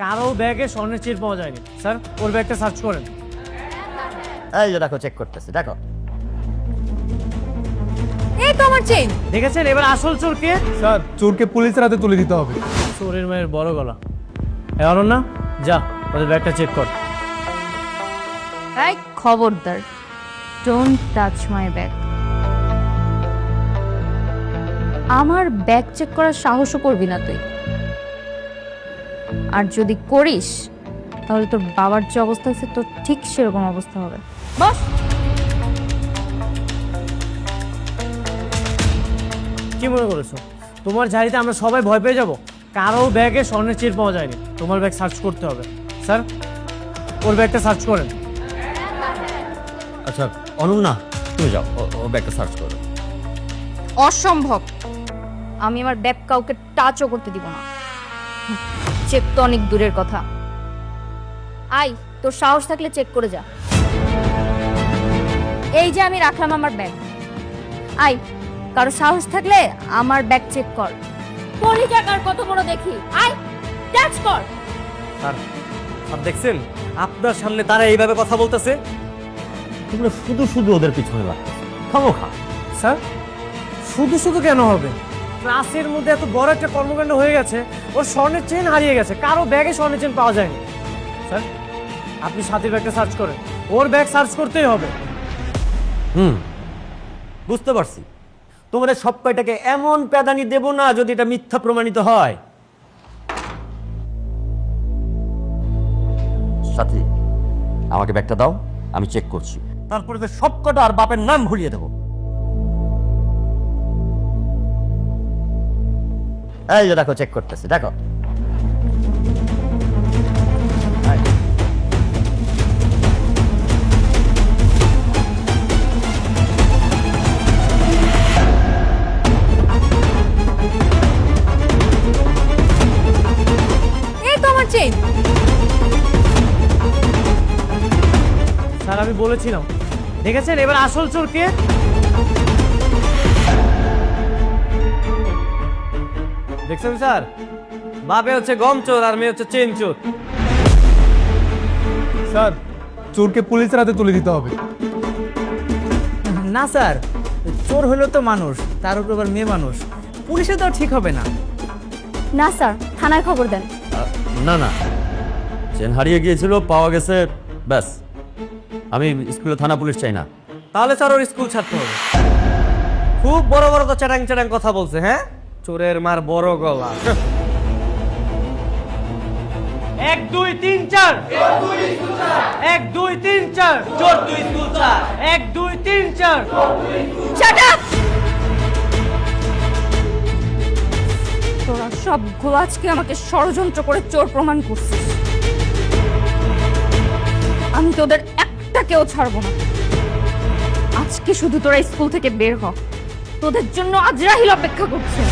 কারো ব্যাগে স্বর্ণের চেন পাওয়া যায়নি। স্যার, ওর ব্যাগটা সার্চ করেন। এই যে দেখো, চেক করতেছি, দেখো। এই তো আমার চেইন। দেখেছেন? এবার আসল চোর কে? স্যার, চোরকে পুলিশের হাতে তুলে দিতে হবে। চোরের মায়ের বড় গলা। না, যা ওদের ব্যাগটা চেক কর। এই খবরদার, ডোন্ট টাচ মাই ব্যাগ। আমার ব্যাগ চেক করার সাহসও করবি না তুই। আর যদি করিস তাহলে তোর বাবার যে অবস্থা আছে তোর ঠিক সেরকম অবস্থা হবে। বস। কি মনে করেছো তোমার ঝাড়িতে আমরা সবাই ভয় পেয়ে যাব? কারো ব্যাগে স্বর্ণের চেন পাওয়া যায়নি। তোমার ব্যাগ সার্চ করতে হবে। স্যার, ওর ব্যাগটা সার্চ করেন। আচ্ছা অনন্যা, তুমি যাও, ও ব্যাগটা সার্চ করো। অসম্ভব, আমি আমার ব্যাগ কাউকে টাচও করতে দিব না। চেক তো অনেক দূরের কথা। আই, তোর সাহস থাকলে চেক করে যা। এই যে আমি রাখলাম আমার ব্যাগ। আই, কারো সাহস থাকলে আমার ব্যাগ চেক কর। পরি টাকার কত বড় দেখি। আই, টাচ কর। স্যার, স্যার দেখছেন আপনার সামনে তারা এইভাবে কথা বলতেছে? তোমরা শুধু শুধু ওদের পিছনে লাগতেছে খামোখা। স্যার, শুধু শুধু কেন হবে? ক্লাসের মধ্যে এত বড় একটা কর্মকাণ্ড হয়ে গেছে, ওর স্বর্ণের চেন হারিয়ে গেছে, কারো ব্যাগে স্বর্ণের চেন পাওয়া যায়নি। স্যার, আপনি সাথীর ব্যাগটা সার্চ করেন। ওর ব্যাগ সার্চ করতেই হবে। বুঝতে পারছি, তোমাদের সব কয়টাকে এমন প্যাদানি দেব না যদি এটা মিথ্যা প্রমাণিত হয়। সাথী, আমাকে ব্যাগটা দাও, আমি চেক করছি। তারপরে তো সব কটা আর বাপের নাম ভুলিয়ে দেবো। এই যে দেখো, চেক করতেছি, দেখো। এই তো আমার চেইন। স্যার, আমি বলেছিলাম। দেখেছেন? এবার আসল চোর কে? দেখছেন স্যার, বাপে হচ্ছে গম চোর আর মেয়ে হচ্ছে চেন চোর। স্যার, চোরকে পুলিশের হাতে তুলে দিতে হবে। না স্যার, চোর হলো তো মানুষ, তার উপর আবার মেয়ে মানুষ, পুলিশে তো ঠিক হবে না। না স্যার, থানায় খবর দেন। না না, চেন হারিয়ে গিয়েছিল, পাওয়া গেছে, ব্যাস। আমি স্কুলে থানা পুলিশ চাই না। তাহলে স্যার ওর স্কুল ছাড়তে হবে। খুব বড় বড় তো চ্যাটাং চ্যাটাং কথা বলছে। হ্যাঁ, চোরের মার বড় গলা। 1 2 3 4 1 2 3 4 চোর 2 স্কুল ছাড়। 1 2 3 4 শাট আপ! তোরা সবগুলো আজকে আমাকে ষড়যন্ত্র করে চোর প্রমাণ করছিস। আমি তোদের একটাকেও ছাড়বো না। আজকে শুধু তোরা স্কুল থেকে বের হ, তোদের জন্য আজরাহিল অপেক্ষা করছে।